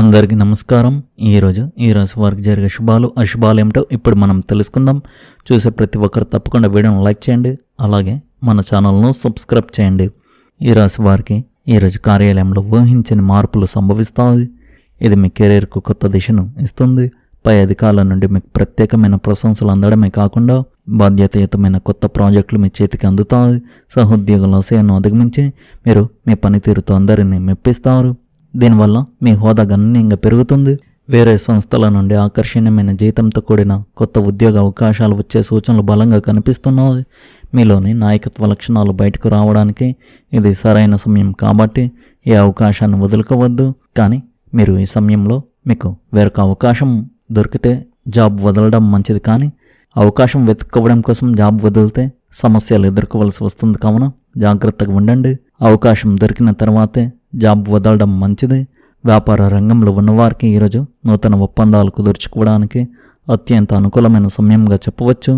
అందరికీ నమస్కారం. ఈ రాశి వారికి జరిగే శుభాలు అశుభాలు ఏమిటో ఇప్పుడు మనం తెలుసుకుందాం. చూసే ప్రతి ఒక్కరు తప్పకుండా వీడియోను లైక్ చేయండి, అలాగే మన ఛానల్ను సబ్స్క్రైబ్ చేయండి. ఈ రాశి వారికి ఈరోజు కార్యాలయంలో ఊహించని మార్పులు సంభవిస్తాయి. ఇది మీ కెరీర్కు కొత్త దిశను ఇస్తుంది. పై అధికారుల నుండి మీకు ప్రత్యేకమైన ప్రశంసలు అందడమే కాకుండా బాధ్యతాయుతమైన కొత్త ప్రాజెక్టులు మీ చేతికి అందుతాయి. సహోద్యోగుల ఆశయాన్ని అధిగమించి మీరు మీ పనితీరుతో అందరినీ మెప్పిస్తారు. దీనివల్ల మీ హోదా గణనీయంగా పెరుగుతుంది. వేరే సంస్థల నుండి ఆకర్షణీయమైన జీతంతో కూడిన కొత్త ఉద్యోగ అవకాశాలు వచ్చే సూచనలు బలంగా కనిపిస్తున్నాయి. మీలోని నాయకత్వ లక్షణాలు బయటకు రావడానికి ఇది సరైన సమయం కాబట్టి ఈ అవకాశాన్ని వదులుకోవద్దు. కానీ మీరు ఈ సమయంలో మీకు వేరొక అవకాశం దొరికితే జాబ్ వదలడం మంచిది, కానీ అవకాశం వెతుక్కోవడం కోసం జాబ్ వదిలితే సమస్యలు ఎదుర్కోవలసి వస్తుంది. కావున జాగ్రత్తగా ఉండండి. అవకాశం దొరికిన తర్వాతే జాబ్ వదలడం మంచిది. వ్యాపార రంగంలో ఉన్నవారికి ఈరోజు నూతన ఒప్పందాలు కుదుర్చుకోవడానికి అత్యంత అనుకూలమైన సమయంగా చెప్పవచ్చు.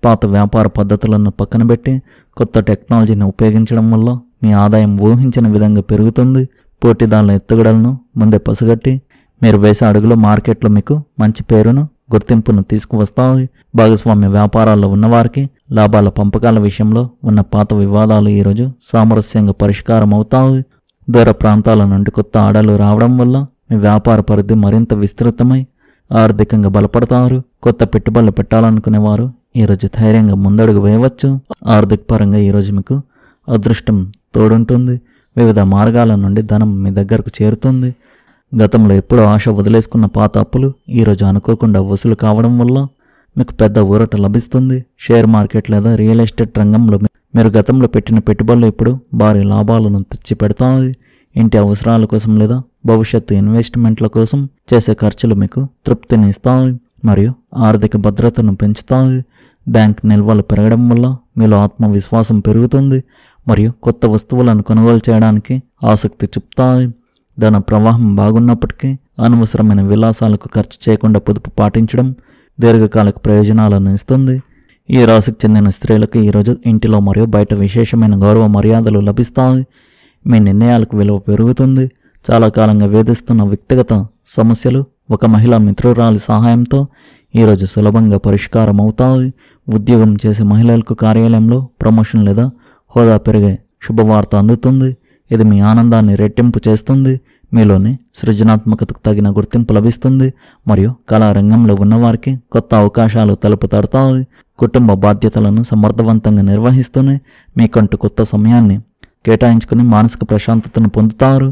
పాత వ్యాపార పద్ధతులను పక్కన పెట్టి కొత్త టెక్నాలజీని ఉపయోగించడం వల్ల మీ ఆదాయం ఊహించిన విధంగా పెరుగుతుంది. పోటీదారుల ఎత్తుగడలను ముందే పసిగట్టి మీరు వేసే అడుగులో మార్కెట్లో మీకు మంచి పేరును గుర్తింపును తీసుకువస్తాయి. భాగస్వామ్య వ్యాపారాల్లో ఉన్నవారికి లాభాల పంపకాల విషయంలో ఉన్న పాత వివాదాలు ఈరోజు సామరస్యంగా పరిష్కారం అవుతాయి. దూర ప్రాంతాల నుండి కొత్త ఆర్డర్లు రావడం వల్ల మీ వ్యాపార పరిధి మరింత విస్తృతమై ఆర్థికంగా బలపడతారు. కొత్త పెట్టుబడులు పెట్టాలనుకునేవారు ఈరోజు ధైర్యంగా ముందడుగు వేయవచ్చు. ఆర్థిక పరంగా ఈరోజు మీకు అదృష్టం తోడుంటుంది. వివిధ మార్గాల నుండి ధనం మీ దగ్గరకు చేరుతుంది. గతంలో ఎప్పుడో ఆశ వదిలేసుకున్న పాత అప్పులు ఈరోజు అనుకోకుండా వసూలు కావడం వల్ల మీకు పెద్ద ఊరట లభిస్తుంది. షేర్ మార్కెట్ లేదా రియల్ ఎస్టేట్ రంగంలో మీరు గతంలో పెట్టిన పెట్టుబడులు ఇప్పుడు భారీ లాభాలను తెచ్చి పెడతాయి. ఇంటి అవసరాల కోసం లేదా భవిష్యత్తు ఇన్వెస్ట్మెంట్ల కోసం చేసే ఖర్చులు మీకు తృప్తిని ఇస్తాయి మరియు ఆర్థిక భద్రతను పెంచుతాయి. బ్యాంక్ నిల్వలు పెరగడం వల్ల మీలో ఆత్మవిశ్వాసం పెరుగుతుంది మరియు కొత్త వస్తువులను కొనుగోలు చేయడానికి ఆసక్తి చూపుతాయి. ధన ప్రవాహం బాగున్నప్పటికీ అనవసరమైన విలాసాలకు ఖర్చు చేయకుండా పొదుపు పాటించడం దీర్ఘకాలిక ప్రయోజనాలను ఇస్తుంది. ఈ రాశికి చెందిన స్త్రీలకు ఈరోజు ఇంటిలో మరియు బయట విశేషమైన గౌరవ మర్యాదలు లభిస్తాయి. మీ నిర్ణయాలకు విలువ పెరుగుతుంది. చాలా కాలంగా వేధిస్తున్న వ్యక్తిగత సమస్యలు ఒక మహిళా మిత్రురాలి సహాయంతో ఈరోజు సులభంగా పరిష్కారం అవుతాయి. ఉద్యోగం చేసే మహిళలకు కార్యాలయంలో ప్రమోషన్ లేదా హోదా పెరిగే శుభవార్త అందుతుంది. ఇది మీ ఆనందాన్ని రెట్టింపు చేస్తుంది. మీలోని సృజనాత్మకతకు తగిన గుర్తింపు లభిస్తుంది మరియు కళారంగంలో ఉన్నవారికి కొత్త అవకాశాలు తలుపు తడతాయి. కుటుంబ బాధ్యతలను సమర్థవంతంగా నిర్వహిస్తూనే మీకంటూ కొత్త సమయాన్ని కేటాయించుకుని మానసిక ప్రశాంతతను పొందుతారు.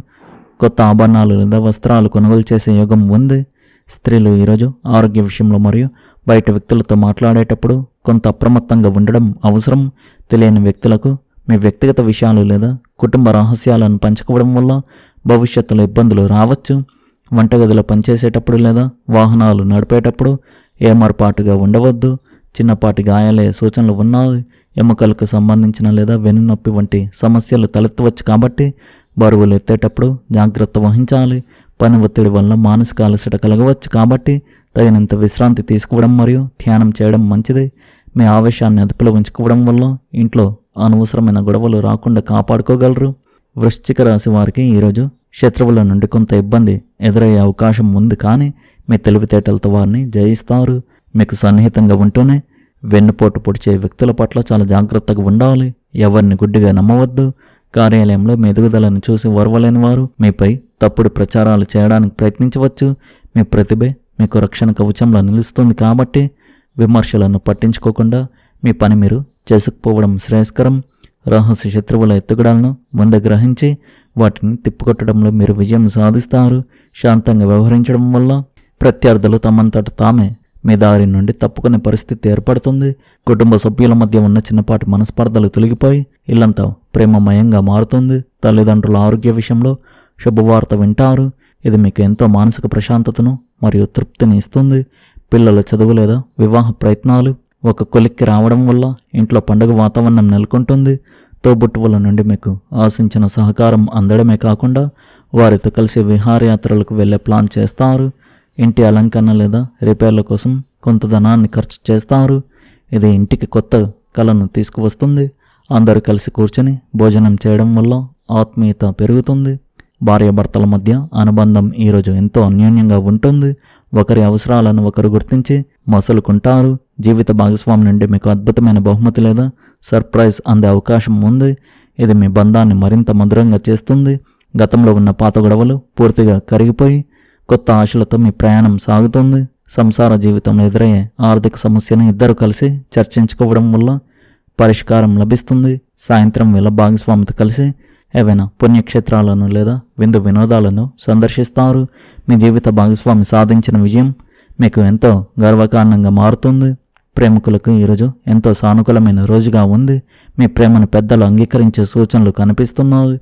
కొత్త ఆభరణాలు లేదా వస్త్రాలు కొనుగోలు చేసే యోగం ఉంది. స్త్రీలు ఈరోజు ఆరోగ్య విషయంలో మరియు బయట వ్యక్తులతో మాట్లాడేటప్పుడు కొంత అప్రమత్తంగా ఉండడం అవసరం. తెలియని వ్యక్తులకు మీ వ్యక్తిగత విషయాలు లేదా కుటుంబ రహస్యాలను పంచుకోవడం వల్ల భవిష్యత్తులో ఇబ్బందులు రావచ్చు. వంటగదిలో పనిచేసేటప్పుడు లేదా వాహనాలు నడిపేటప్పుడు ఏమరపాటుగా ఉండవద్దు. చిన్నపాటి గాయాలే సూచనలు ఉన్నాయి. ఎముకలకు సంబంధించిన లేదా వెన్నునొప్పి వంటి సమస్యలు తలెత్తవచ్చు కాబట్టి బరువులు ఎత్తేటప్పుడు జాగ్రత్త వహించాలి. పని ఒత్తిడి వల్ల మానసిక అలసట కలగవచ్చు కాబట్టి తగినంత విశ్రాంతి తీసుకోవడం మరియు ధ్యానం చేయడం మంచిది. మీ ఆవేశాన్ని అదుపులో ఉంచుకోవడం వల్ల ఇంట్లో అనవసరమైన గొడవలు రాకుండా కాపాడుకోగలరు. వృశ్చిక రాశి వారికి ఈరోజు శత్రువుల నుండి కొంత ఇబ్బంది ఎదురయ్యే అవకాశం ఉంది, కానీ మీ తెలివితేటలతో వారిని జయిస్తారు. మీకు సన్నిహితంగా ఉంటూనే వెన్నుపోటు పొడిచే వ్యక్తుల పట్ల చాలా జాగ్రత్తగా ఉండాలి. ఎవరిని గుడ్డిగా నమ్మవద్దు. కార్యాలయంలో మీ ఎదుగుదలను చూసి ఓర్వలేని వారు మీపై తప్పుడు ప్రచారాలు చేయడానికి ప్రయత్నించవచ్చు. మీ ప్రతిభే మీకు రక్షణ కవచంలో నిలుస్తుంది కాబట్టి విమర్శలను పట్టించుకోకుండా మీ పని మీరు చేసుకుపోవడం శ్రేయస్కరం. రహస్య శత్రువుల ఎత్తుగడలను ముందు గ్రహించి వాటిని తిప్పుకొట్టడంలో మీరు విజయం సాధిస్తారు. శాంతంగా వ్యవహరించడం వల్ల ప్రత్యర్థులు తమంతట తామే మీ దారి నుండి తప్పుకునే పరిస్థితి ఏర్పడుతుంది. కుటుంబ సభ్యుల మధ్య ఉన్న చిన్నపాటి మనస్పర్ధలు తొలగిపోయి ఇల్లంతా ప్రేమమయంగా మారుతుంది. తల్లిదండ్రుల ఆరోగ్య విషయంలో శుభవార్త వింటారు. ఇది మీకు ఎంతో మానసిక ప్రశాంతతను మరియు తృప్తిని ఇస్తుంది. పిల్లల చదువు లేదా వివాహ ప్రయత్నాలు ఒక కొలిక్కి రావడం వల్ల ఇంట్లో పండుగ వాతావరణం నెలకొంటుంది. తోబుట్టువుల నుండి మీకు ఆశించిన సహకారం అందడమే కాకుండా వారితో కలిసి విహారయాత్రలకు వెళ్ళే ప్లాన్ చేస్తారు. ఇంటి అలంకరణ లేదా రిపేర్ల కోసం కొంత ధనాన్ని ఖర్చు చేస్తారు. ఇది ఇంటికి కొత్త కళను తీసుకువస్తుంది. అందరూ కలిసి కూర్చొని భోజనం చేయడం వల్ల ఆత్మీయత పెరుగుతుంది. భార్యాభర్తల మధ్య అనుబంధం ఈరోజు ఎంతో అన్యోన్యంగా ఉంటుంది. ఒకరి అవసరాలను ఒకరు గుర్తించి మసలుకుంటారు. జీవిత భాగస్వామి నుండి మీకు అద్భుతమైన బహుమతి లేదా సర్ప్రైజ్ అందే అవకాశం ఉంది. ఇది మీ బంధాన్ని మరింత మధురంగా చేస్తుంది. గతంలో ఉన్న పాత గొడవలు పూర్తిగా కరిగిపోయి కొత్త ఆశలతో మీ ప్రయాణం సాగుతుంది. సంసార జీవితంలో ఎదురయ్యే ఆర్థిక సమస్యను ఇద్దరు కలిసి చర్చించుకోవడం వల్ల పరిష్కారం లభిస్తుంది. సాయంత్రం వేళ భాగస్వామితో కలిసి ఏవైనా పుణ్యక్షేత్రాలను లేదా విందు వినోదాలను సందర్శిస్తారు. మీ జీవిత భాగస్వామి సాధించిన విజయం మీకు ఎంతో గర్వకారణంగా మారుతుంది. ప్రేమికులకు ఈరోజు ఎంతో సానుకూలమైన రోజుగా ఉంది. మీ ప్రేమను పెద్దలు అంగీకరించే సూచనలు కనిపిస్తున్నాయి.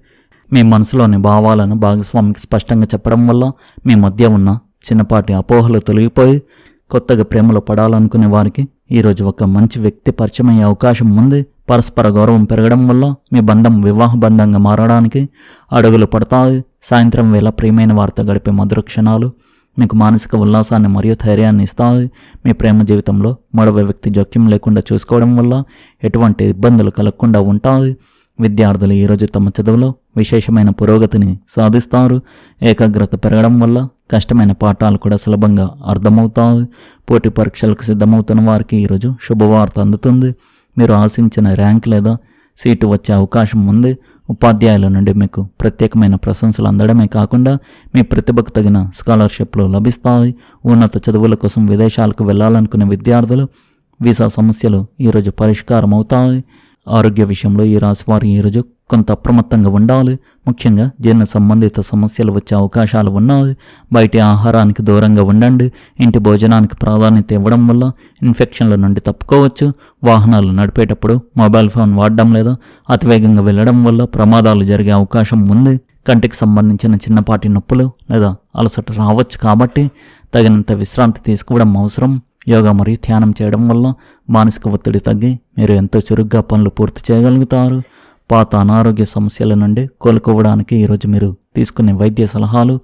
మీ మనసులోని భావాలను భాగస్వామికి స్పష్టంగా చెప్పడం వల్ల మీ మధ్య ఉన్న చిన్నపాటి అపోహలు తొలగిపోయి కొత్తగా ప్రేమలో పడాలనుకునే వారికి ఈరోజు ఒక మంచి వ్యక్తి పరిచయం అయ్యే అవకాశం ఉంది. పరస్పర గౌరవం పెరగడం వల్ల మీ బంధం వివాహ బంధంగా మారడానికి అడుగులు పడతాయి. సాయంత్రం వేళ ప్రియమైన వారితో గడిపే మధుర క్షణాలు మీకు మానసిక ఉల్లాసాన్ని మరియు ధైర్యాన్ని ఇస్తాయి. మీ ప్రేమ జీవితంలో మరొక వ్యక్తి జోక్యం లేకుండా చూసుకోవడం వల్ల ఎటువంటి ఇబ్బందులు కలగకుండా ఉంటాయి. విద్యార్థులు ఈరోజు తమ చదువులో విశేషమైన పురోగతిని సాధిస్తారు. ఏకాగ్రత పెరగడం వల్ల కష్టమైన పాఠాలు కూడా సులభంగా అర్థమవుతాయి. పోటీ పరీక్షలకు సిద్ధమవుతున్న వారికి ఈరోజు శుభవార్త అందుతుంది. మీరు ఆశించిన ర్యాంక్ లేదా సీటు వచ్చే అవకాశం ఉంది. ఉపాధ్యాయుల నుండి మీకు ప్రత్యేకమైన ప్రశంసలు అందడమే కాకుండా మీ ప్రతిభకు తగిన స్కాలర్షిప్లు లభిస్తాయి. ఉన్నత చదువుల కోసం విదేశాలకు వెళ్ళాలనుకునే విద్యార్థులు వీసా సమస్యలు ఈరోజు పరిష్కారం అవుతాయి. ఆరోగ్య విషయంలో ఈ రాశి వారు ఈరోజు కొంత అప్రమత్తంగా ఉండాలి. ముఖ్యంగా జీర్ణ సంబంధిత సమస్యలు వచ్చే అవకాశాలు ఉన్నాయి. బయటి ఆహారానికి దూరంగా ఉండండి. ఇంటి భోజనానికి ప్రాధాన్యత ఇవ్వడం వల్ల ఇన్ఫెక్షన్ల నుండి తప్పుకోవచ్చు. వాహనాలు నడిపేటప్పుడు మొబైల్ ఫోన్ వాడడం లేదా అతివేగంగా వెళ్ళడం వల్ల ప్రమాదాలు జరిగే అవకాశం ఉంది. కంటికి సంబంధించిన చిన్నపాటి నొప్పులు లేదా అలసట రావచ్చు కాబట్టి తగినంత విశ్రాంతి తీసుకోవడం అవసరం. యోగా మరియు ధ్యానం చేయడం వల్ల మానసిక ఒత్తిడి తగ్గి మీరు ఎంతో చురుగ్గా పనులు పూర్తి చేయగలుగుతారు. పాత అనారోగ్య సమస్యల నుండి కోలుకోవడానికి ఈరోజు మీరు తీసుకునే వైద్య సలహాలు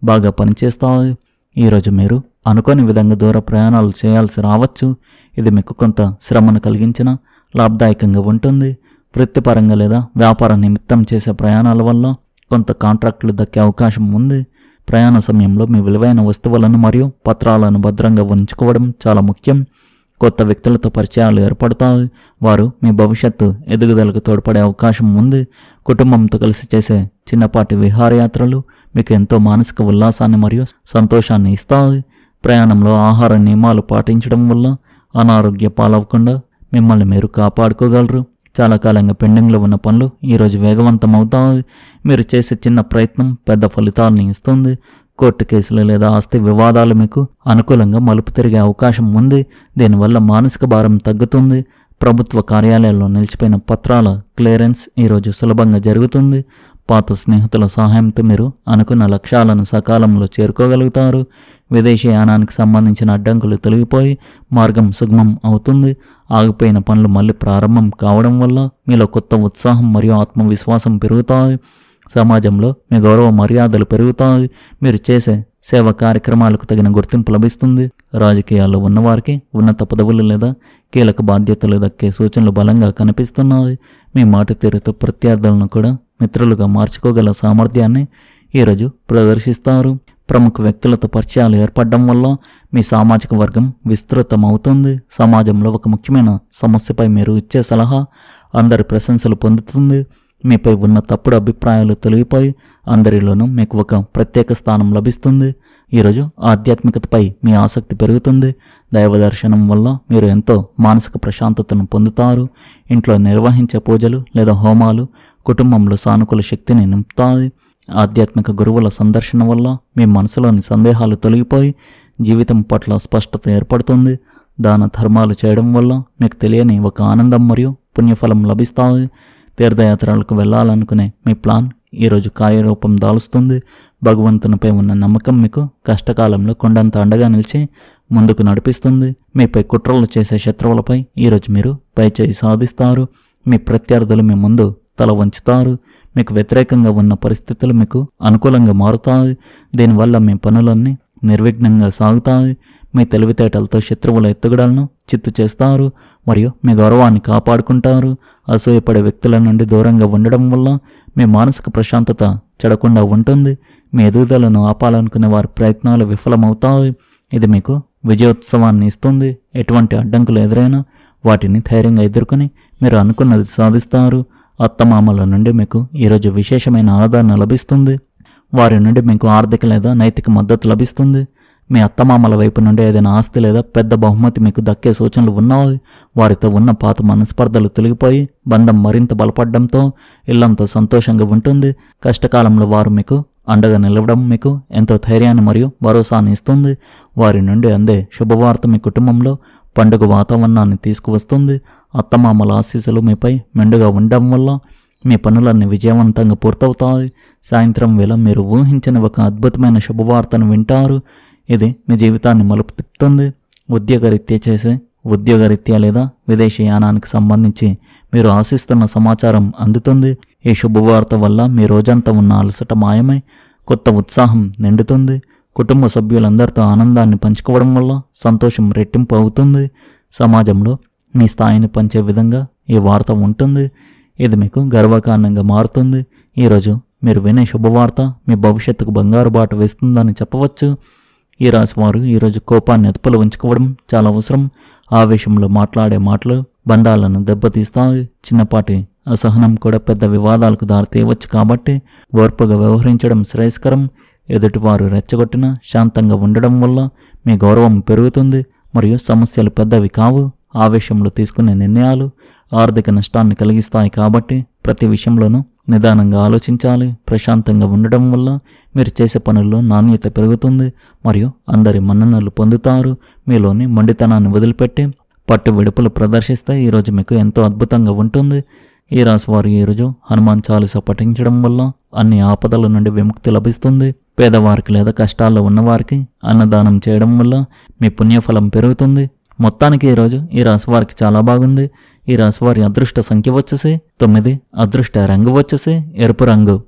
బాగా పనిచేస్తాయి. ఈరోజు మీరు అనుకోని విధంగా దూర ప్రయాణాలు చేయాల్సి రావచ్చు. ఇది మీకు కొంత శ్రమను కలిగించిన లాభదాయకంగా ఉంటుంది. వృత్తిపరంగా లేదా వ్యాపార నిమిత్తం చేసే ప్రయాణాల వల్ల కొంత కాంట్రాక్టులు దక్కే అవకాశం ఉంది. ప్రయాణ సమయంలో మీ విలువైన వస్తువులను మరియు పత్రాలను భద్రంగా ఉంచుకోవడం చాలా ముఖ్యం. కొత్త వ్యక్తులతో పరిచయాలు ఏర్పడతాయి. వారు మీ భవిష్యత్తు ఎదుగుదలకు తోడ్పడే అవకాశం ఉంది. కుటుంబంతో కలిసి చేసే చిన్నపాటి విహారయాత్రలు మీకు ఎంతో మానసిక ఉల్లాసాన్ని మరియు సంతోషాన్ని ఇస్తాయి. ప్రయాణంలో ఆహార నియమాలు పాటించడం వల్ల అనారోగ్య పాలవకుండా మిమ్మల్ని మీరు కాపాడుకోగలరు. చాలా కాలంగా పెండింగ్లో ఉన్న పనులు ఈరోజు వేగవంతం అవుతాయి. మీరు చేసే చిన్న ప్రయత్నం పెద్ద ఫలితాలను ఇస్తుంది. కోర్టు కేసులు లేదా ఆస్తి వివాదాలు మీకు అనుకూలంగా మలుపు తిరిగే అవకాశం ఉంది. దీనివల్ల మానసిక భారం తగ్గుతుంది. ప్రభుత్వ కార్యాలయాల్లో నిలిచిపోయిన పత్రాల క్లియరెన్స్ ఈరోజు సులభంగా జరుగుతుంది. పాత స్నేహితుల సహాయంతో మీరు అనుకున్న లక్ష్యాలను సకాలంలో చేరుకోగలుగుతారు. విదేశీ యానానికి సంబంధించిన అడ్డంకులు తొలగిపోయి మార్గం సుగమం అవుతుంది. ఆగిపోయిన పనులు మళ్ళీ ప్రారంభం కావడం వల్ల మీలో కొత్త ఉత్సాహం మరియు ఆత్మవిశ్వాసం పెరుగుతాయి. సమాజంలో మీ గౌరవ మర్యాదలు పెరుగుతాయి. మీరు చేసే సేవా కార్యక్రమాలకు తగిన గుర్తింపు లభిస్తుంది. రాజకీయాల్లో ఉన్నవారికి ఉన్నత పదవులు లేదా కీలక బాధ్యతలు దక్కే సూచనలు బలంగా కనిపిస్తున్నాయి. మీ మాట తీరుతో ప్రత్యర్థులను కూడా మిత్రులుగా మార్చుకోగల సామర్థ్యాన్ని ఈరోజు ప్రదర్శిస్తారు. ప్రముఖ వ్యక్తులతో పరిచయాలు ఏర్పడడం వల్ల మీ సామాజిక వర్గం విస్తృతమవుతుంది. సమాజంలో ఒక ముఖ్యమైన సమస్యపై మీరు ఇచ్చే సలహా అందరి ప్రశంసలు పొందుతుంది. మీపై ఉన్న తప్పుడు అభిప్రాయాలు తొలగిపోయి అందరిలోనూ మీకు ఒక ప్రత్యేక స్థానం లభిస్తుంది. ఈరోజు ఆధ్యాత్మికతపై మీ ఆసక్తి పెరుగుతుంది. దైవ దర్శనం వల్ల మీరు ఎంతో మానసిక ప్రశాంతతను పొందుతారు. ఇంట్లో నిర్వహించే పూజలు లేదా హోమాలు కుటుంబంలో సానుకూల శక్తిని నింపుతాయి. ఆధ్యాత్మిక గురువుల సందర్శన వల్ల మీ మనసులోని సందేహాలు తొలగిపోయి జీవితం పట్ల స్పష్టత ఏర్పడుతుంది. దాన ధర్మాలు చేయడం వల్ల మీకు తెలియని ఒక ఆనందం మరియు పుణ్యఫలం లభిస్తాయి. తీర్థయాత్రలకు వెళ్ళాలనుకునే మీ ప్లాన్ ఈరోజు కార్యరూపం దాలుస్తుంది. భగవంతునిపై ఉన్న నమ్మకం మీకు కష్టకాలంలో కొండంత అండగా నిలిచి ముందుకు నడిపిస్తుంది. మీపై కుట్రలు చేసే శత్రువులపై ఈరోజు మీరు పైచేయి సాధిస్తారు. మీ ప్రత్యర్థులు మీ ముందు తల వంచుతారు. మీకు వ్యతిరేకంగా ఉన్న పరిస్థితులు మీకు అనుకూలంగా మారుతాయి. దీనివల్ల మీ పనులన్నీ నిర్విఘ్నంగా సాగుతాయి. మీ తెలివితేటలతో శత్రువుల ఎత్తుగడలను చిత్తు చేస్తారు మరియు మీ గౌరవాన్ని కాపాడుకుంటారు. అసూయపడే వ్యక్తుల నుండి దూరంగా ఉండడం వల్ల మీ మానసిక ప్రశాంతత చెడకుండా ఉంటుంది. మీ ఎదుగుదలను ఆపాలనుకునే వారి ప్రయత్నాలు విఫలమవుతాయి. ఇది మీకు విజయోత్సవాన్ని ఇస్తుంది. ఎటువంటి అడ్డంకులు ఎదురైనా వాటిని ధైర్యంగా ఎదుర్కొని మీరు అనుకున్నది సాధిస్తారు. అత్తమామల నుండి మీకు ఈరోజు విశేషమైన ఆదరణ లభిస్తుంది. వారి నుండి మీకు ఆర్థిక లేదా నైతిక మద్దతు లభిస్తుంది. మీ అత్తమామల వైపు నుండి ఏదైనా ఆస్తి లేదా పెద్ద బహుమతి మీకు దక్కే సూచనలు ఉన్నాయి. వారితో ఉన్న పాత మనస్పర్ధలు తొలగిపోయి బంధం మరింత బలపడడంతో ఇల్లంతా సంతోషంగా ఉంటుంది. కష్టకాలంలో వారు మీకు అండగా నిలవడం మీకు ఎంతో ధైర్యాన్ని మరియు భరోసాని ఇస్తుంది. వారి నుండి అందే శుభవార్త మీ కుటుంబంలో పండుగ వాతావరణాన్ని తీసుకువస్తుంది. అత్తమామల ఆశీస్సులు మీపై మెండుగా ఉండడం వల్ల మీ పనులన్నీ విజయవంతంగా పూర్తవుతాయి. సాయంత్రం వేళ మీరు ఊహించిన ఒక అద్భుతమైన శుభవార్తను వింటారు. ఇది మీ జీవితాన్ని మలుపు తిప్పుతుంది. ఉద్యోగరీత్యా లేదా విదేశీ యానానికి సంబంధించి మీరు ఆశిస్తున్న సమాచారం అందుతుంది. ఈ శుభవార్త వల్ల మీ రోజంతా ఉన్న అలసట మాయమై కొత్త ఉత్సాహం నిండుతుంది. కుటుంబ సభ్యులందరితో ఆనందాన్ని పంచుకోవడం వల్ల సంతోషం రెట్టింపు అవుతుంది. సమాజంలో మీ స్థాయిని పంచే విధంగా ఈ వార్త ఉంటుంది. ఇది మీకు గర్వకారణంగా మారుతుంది. ఈరోజు మీరు వినే శుభవార్త మీ భవిష్యత్తుకు బంగారు బాట వేస్తుందని చెప్పవచ్చు. ఈ రాశి వారు ఈరోజు కోపాన్ని అదుపులో ఉంచుకోవడం చాలా అవసరం. ఆవేశంలో మాట్లాడే మాటలు బంధాలను దెబ్బతీస్తాయి. చిన్నపాటి అసహనం కూడా పెద్ద వివాదాలకు దారితీయవచ్చు కాబట్టి ఓర్పుగా వ్యవహరించడం శ్రేయస్కరం. ఎదుటివారు రెచ్చగొట్టినా శాంతంగా ఉండడం వల్ల మీ గౌరవం పెరుగుతుంది మరియు సమస్యలు పెద్దవి కావు. ఆవేశంలో తీసుకునే నిర్ణయాలు ఆర్థిక నష్టాన్ని కలిగిస్తాయి కాబట్టి ప్రతి విషయంలోనూ నిదానంగా ఆలోచించాలి. ప్రశాంతంగా ఉండడం వల్ల మీరు చేసే పనుల్లో నాణ్యత పెరుగుతుంది మరియు అందరి మన్ననలు పొందుతారు. మీలోని మొండితనాన్ని వదిలిపెట్టి పట్టు విడుపులు ప్రదర్శిస్తే ఈరోజు మీకు ఎంతో అద్భుతంగా ఉంటుంది. ఈ రాశి వారు ఈరోజు హనుమాన్ చాలీసా పఠించడం వల్ల అన్ని ఆపదల నుండి విముక్తి లభిస్తుంది. పేదవారికి లేదా కష్టాల్లో ఉన్నవారికి అన్నదానం చేయడం వల్ల మీ పుణ్యఫలం పెరుగుతుంది. మొత్తానికి ఈరోజు ఈ రాశి వారికి చాలా బాగుంది. ఈ రాశి వారి అదృష్ట సంఖ్య వచ్చేసి 9, అదృష్ట రంగు వచ్చేసి ఎరుపు రంగు.